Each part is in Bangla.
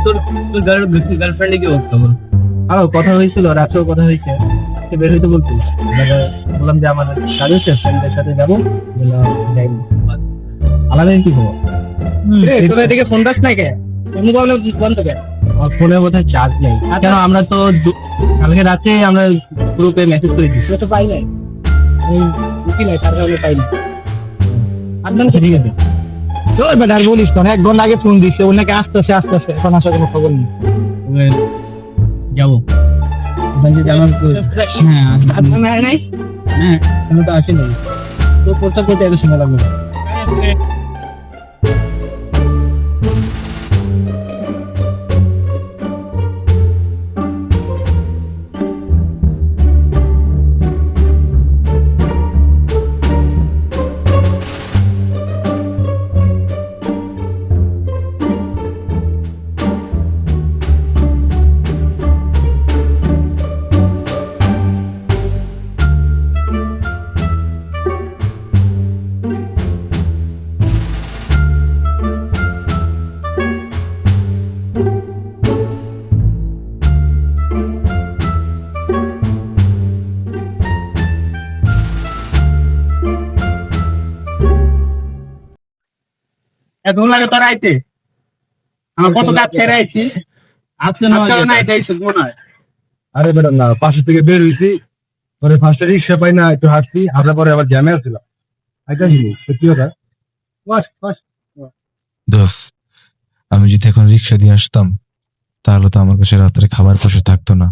তোর গার্লফ্রেন্ডে কি বলতো বল? কথা হয়েছিল, রাত্রেও কথা হয়েছে, বের হইতে বলছিস। বললাম যে আমার সাজেস্ট ফ্রেন্ডদের সাথে যাবো, আলাদা কি খবর? তোর এদিকে ফোন পাস না কে? মোবাইল বন্ধ কেন? আমার ফোনে বোধহয় চার্জ নেই। কেন আমরা তো কালকে রাতে আমরা গ্রুপে মেসেজ করে দিচ্ছি, তো পাই নাই। কি নাই, তার কারণে পাই না। আদনান ঠিক আছে। তোর বেটা আর বলিস তো, 1 ঘন্টা আগে ফোন দিচ্ছে, ওনাকে আসতেছে আসতেছে, এখন আসার কোনো খবর নেই। যাবো হ্যাঁ নাই, হ্যাঁ আমি তো আসি নাই, তো প্রস্তাব করতে এত সময় লাগবে। এত লাগে তোর আইতে, আমার কত কাজ ছেড়ে আইছি, আসছে না এটাই মনে হয়। আরে বেটা না, পাশে থেকে বের হইছি, পরে ফার্স্টে রিক্সা পাই না, একটু হাঁটছি, হাঁটার পরে আবার জ্যামে আসছিলাম। আইটা নিবি সত্যি কথা। দোস্ত, আমি যদি এখন রিক্সা দিয়ে আসতাম তাহলে তো আমার কাছে রাত্রে খাবার পয়সা থাকতো না,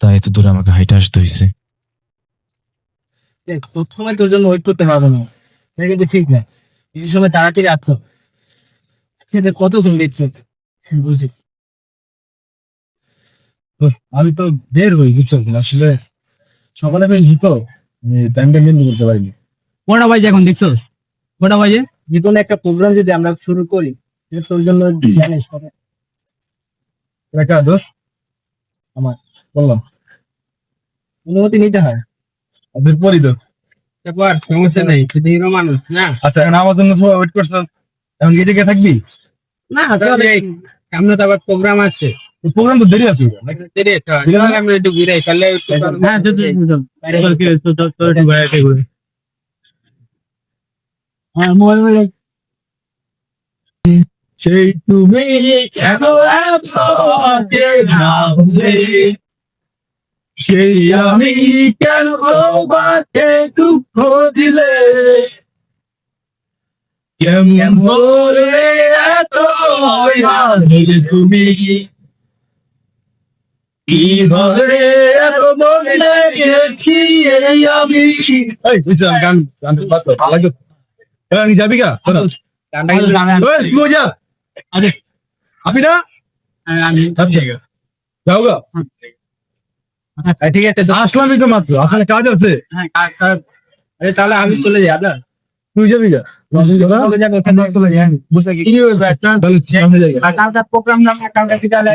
তাই এত দূরে আমাকে হাইটে আসতে হয়েছে। প্রথমে তোর জন্য ওয়েট করতে পারবো না, এটা কিন্তু ঠিক না। এই সময় তাড়াতাড়ি আসতো, খেতে কত তুমি দেখছো, বুঝি। আমি তো বের হই বুঝছো, আসলে সকালে বেশ ভিত, টাইমটা মেনটেন করতে পারিনি। কটা বাজে এখন দেখছো? কটা বাজে? যে কোনো একটা প্রোগ্রাম যদি আমরা শুরু করি, ওর জন্য জানিস কবে একটা দোষ আমার, বললাম অনুমতি নিতে হয়। ওদের পরই তো। সমস্যা নেই, তুই হিরো মানুষ না। আচ্ছা, এখন আমার জন্য ওয়েট করছ, এখন গেটে কে থাকবি? না সামনে তো আবার প্রোগ্রাম আছে, প্রোগ্রাম তো দেরি আছে। দেরি একটা আমরা একটু ঘুরে ফেললে। হ্যাঁ মোবাইল সেই তুমি কেন সেই আমি কেন বাকে দুঃখ দিলে, কেমন বলে এত তুমি কি বলে এত মনে রেখি আমি। গান গান লাগবে, যাবি গা মজা আপনি না আমি যাও গা। ঠিক আছে, আসলামই তো মাত্র, আসলে কাজ আছে। আরে তাহলে আমি চলে যাই আপনার, তুই যাবি গা? কালকার প্রোগ্রাম না, কালকা কি তাহলে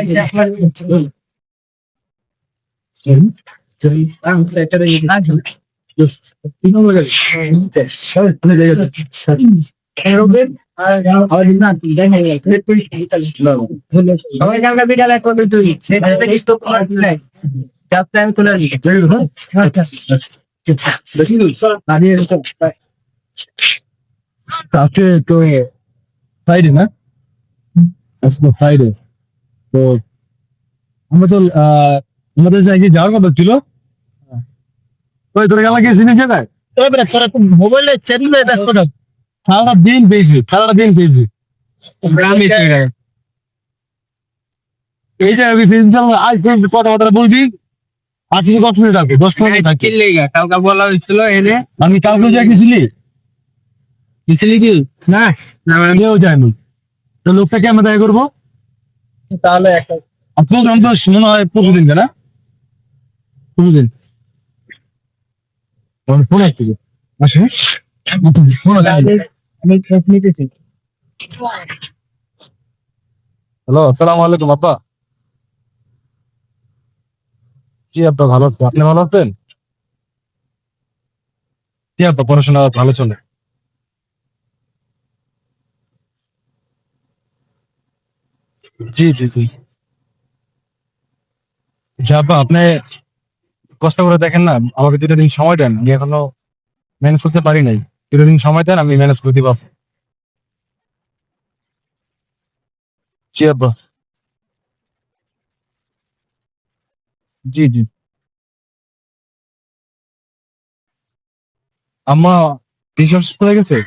সবাই কালকা বিকালে করবে, তুই ক্যাপ্টেন তুলে আজকে তো ফ্রাইডে না, আজকে ফ্রাইডে তো আমরা তো আমাদের জায়গায় যাওয়ার কথা ছিল। ওই তোর গেলা গেছিস না সেটাই, মোবাইলে চ্যানেলে দেখো না, সারাটা দিন পেয়েছি, সারাটা দিন পেয়েছি। এই যে আমি আজ কথা বলছি, আর কিছু 10 মিনিট আগে 10 মিনিট চিল্লে গা কালকা বলা হয়েছিল এনে। আমি কালকে যে গেছিলি গেছিলি কি না, আমিও যাইনি, তো লোকটা কেমন দেখা করবো তাহলে একটা আপনার তো মনে হয় প্রতিদিন না, প্রতিদিন ফোন একটু আসে আমি নিতেছি। হ্যালো, আসসালামু আলাইকুম আব্বা। কি আব্বা ভালো, আপনি ভালো আছেন? কি আব্বা পড়াশোনা ভালো চলে? জি জি জি আপা আপনি কষ্ট করে দেখেন না, আমাকে 2টা দিন সময় দেন, আমি এখনো ম্যানেজ করতে পারি নাই। 2টা দিন সময় দেন, আমি ম্যানেজ করে দিব। জি আব্বা। জি জি আম্মা রিচার্জ হয়ে গেছে।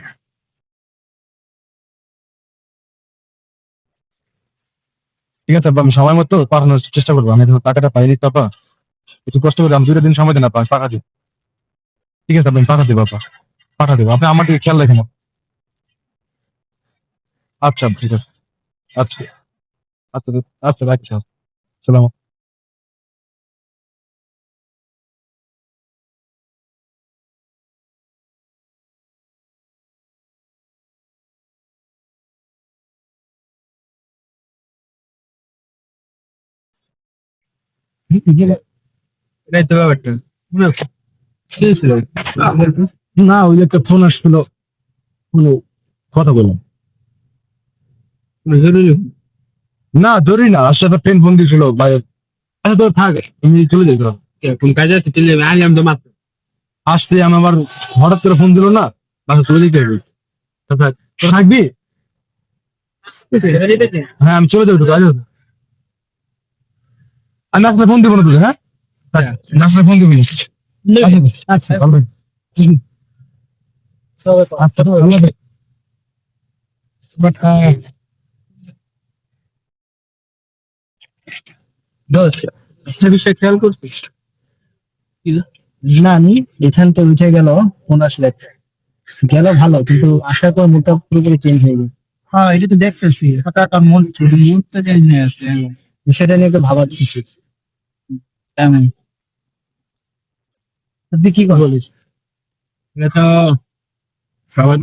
ঠিক আছে আব্বা, আমি সময় মতো পাঠানোর চেষ্টা করবো। আমি এখন টাকাটা পাইনি তো আব্বা, একটু কষ্ট করে আমি 2টা দিন সময় দেন আব্বা, পাঠা দিব। ঠিক আছে আব্বা, আমি পাঠা দেবো আব্বা, পাঠা দেবো। আপনি আমার দিকে খেয়াল রাখেন। আচ্ছা আব্বা, ঠিক আছে। আচ্ছা আচ্ছা আচ্ছা আচ্ছা, সালাম। এই তো ব্যাপারটা কি ছিল? না, ওই যে একটা ফোন আসছিল, কোনো কথা বললাম। জরুরি না ধরি না, আসলে একটা ফ্রেন্ড ফোন দিয়েছিল ভাই। আচ্ছা তো থাক, তুমি চলে যাই। কোন কাজে আছে চলে যাবে, আইলাম তো মাত্র। আসতে আমি আবার হঠাৎ করে ফোন দিল না, বাসা চলে যেতে হবে। তো থাক, তোর থাকবি? হ্যাঁ আমি চলে যাবো, কাজ আছে। আমি আসলে ফোন দিব না তোকে, হ্যাঁ আসলে ফোন দিবি না। আচ্ছা ভালো থাক। আচ্ছা, ভালো থাক। খেয়াল করছিস? না আমি এখান থেকে উঠে গেল, ফোন আসলে গেল ভালো, কিন্তু আসার পর মুখটা পুরোপুরি চেঞ্জ হয়ে গেল। হ্যাঁ, এটা তো দেখতেছি হঠাৎ মন মুহূর্তে চেঞ্জ হয়ে আসছে। বিষয়টা নিয়ে একটু ভাবাচ্ছি। তেমন তুই কি কথা বলিস? এটা তো সবার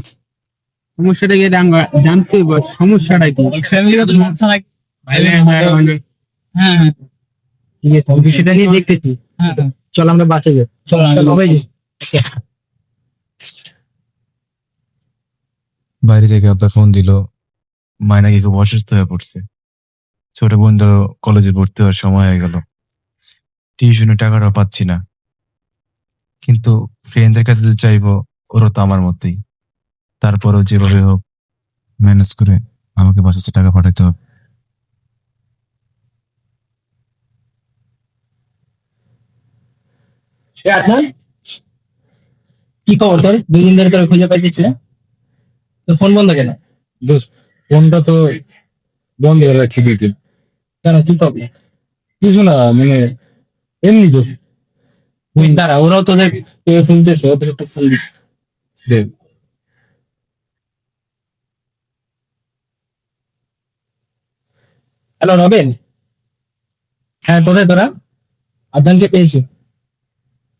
সমস্যাটা কি জানতে হবে, সমস্যাটাই তো ফ্যামিলিগত সমস্যা নাই। হ্যাঁ ঠিক আছে, আমি বিষয়টা নিয়ে দেখতেছি। হ্যাঁ চল আমরা বাঁচে যাই। চলো সবাই যাই। বাইরে থেকে আব্বা ফোন দিল, মায় নাকি খুব অসুস্থ হয়ে পড়ছে। ছোট বোনদের কলেজে ভর্তি হওয়ার সময় হয়ে গেল, টিউশনের টাকাটাও পাচ্ছি না। কিন্তু ফ্রেন্ডদের কাছে যে চাইবো, ওরা তো আমার মতোই। তারপরেও যেভাবে হোক ম্যানেজ করে আমাকে বাসাতে টাকা পাঠাতে হবে। আপনার কি খবর? তোর 2 দিন ধরে তোর খুঁজে পাইছিস না, তোর ফোন বন্ধ কেন? দোস্ত, ফোনটা তো বন্ধ হয়ে রাখি দিয়েছিল। কেন কি প্রবলেম? কিছু না, মানে এমনি তো। দাঁড়া, ওরাও তোদের শুনছে, ওদের একটু ফোন দিস। হ্যালো রবেন, হ্যাঁ কোথায় তোরা? আদানকে পেয়েছি।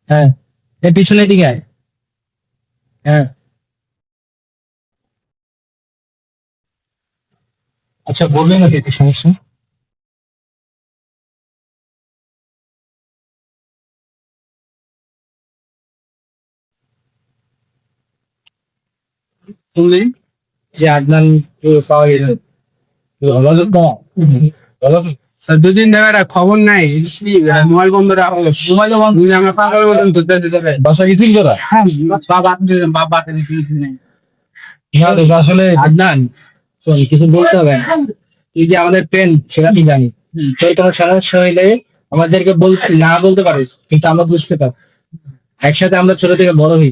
হ্যাঁ, এই পিছনের দিকে আয়। হ্যাঁ আচ্ছা, বলবেন না কি সমস্যা? শুনলি যে আদনান পাওয়া গেছে। স্যার 2 দিন ধরে একটা খবর নাই, মোবাইল বন্ধ রাখা হলো। মোবাইল বন্ধ, আমরা পাগল মতন ঘুরতে যেতে হবে। বাসা গেছিল তোরা? হ্যাঁ, বাবাকে দিয়েছি নাই। না দেখ, আসলে আদনান শোন, কিছু বলতে হবে না। তুই যে আমাদের ফ্রেন্ড সেটা আমি জানি। তোর কোনো সমস্যা হইলে আমাদেরকে না বলতে পারিস, কিন্তু আমরা বুঝতে পারি। একসাথে আমরা ছোট থেকে বড় হই।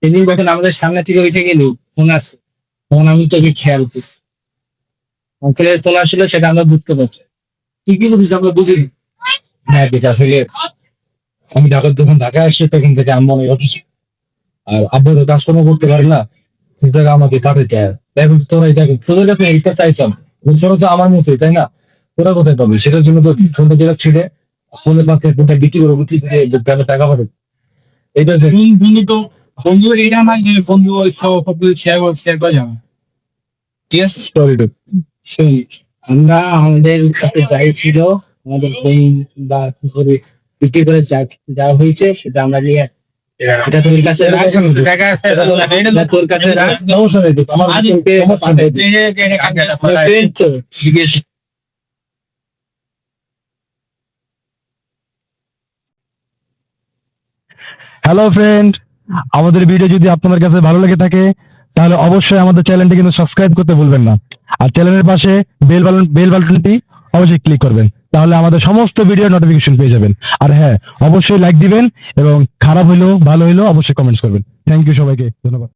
সেদিন যখন আমাদের সামনে থেকে উঠে গেলি ফোন আসছে, তখন আমি তোকে খেয়াল করছি। অঙ্কেলের ফোন আসছিল, সেটা আমরা বুঝতে পারছি। তুই কি বলছিস আমরা বুঝিনি। হ্যাঁ দেখ, আসলে আমি যখন ঢাকায় আসি তখন থেকে আম্মু অনেক অসুস্থ। আর আব্বু তো কাজকর্ম করতে পারে না, কিন্তু আমাকে তাদের দেয়। এখন তোরাই যাবে, তোদের কাছে এইটা চাইতাম। তোরা তো আমার মতোই, তাই না? তোরা কোথায় পাবে? সেটার জন্য তো ফোনটা যেটা ছিল, ফোনের পাশে ফোনটা বিক্রি করে বুঝছি গ্রামে টাকা পাবে। এইটা হচ্ছে বন্ধু তো বন্ধু এটা নাই যে বন্ধু ওই সব শেয়ার করে যাবে। ঠিক আছে, স্টোরিটা। শোন, আমাদের কাছে যাই ছিল, আমাদের বই বা কিছু বিক্রি করে যা হয়েছে সেটা আমরা নিয়ে এটা তোর কাছে রাখ। এটা তোর কাছে রাখ। সমস্যা নেই তো, আমার তোকে পাঠাই দিই। এই যে আমরা friend তো। জিজ্ঞেস হ্যালো ফ্রেন্ড, আমাদের ভিডিও যদি আপনাদের কাছে ভালো লেগে থাকে তাহলে অবশ্যই আমাদের চ্যানেলটি কিন্তু সাবস্ক্রাইব করতে ভুলবেন না, আর চ্যানেলের পাশে বেল বাটনটি অবশ্যই ক্লিক করবেন, তাহলে আমাদের সমস্ত ভিডিও নোটিফিকেশন পেয়ে যাবেন। আর হ্যাঁ, অবশ্যই লাইক দিবেন এবং খারাপ হইলেও ভালো হইলেও অবশ্যই কমেন্টস করবেন। থ্যাংক ইউ সবাইকে, ধন্যবাদ।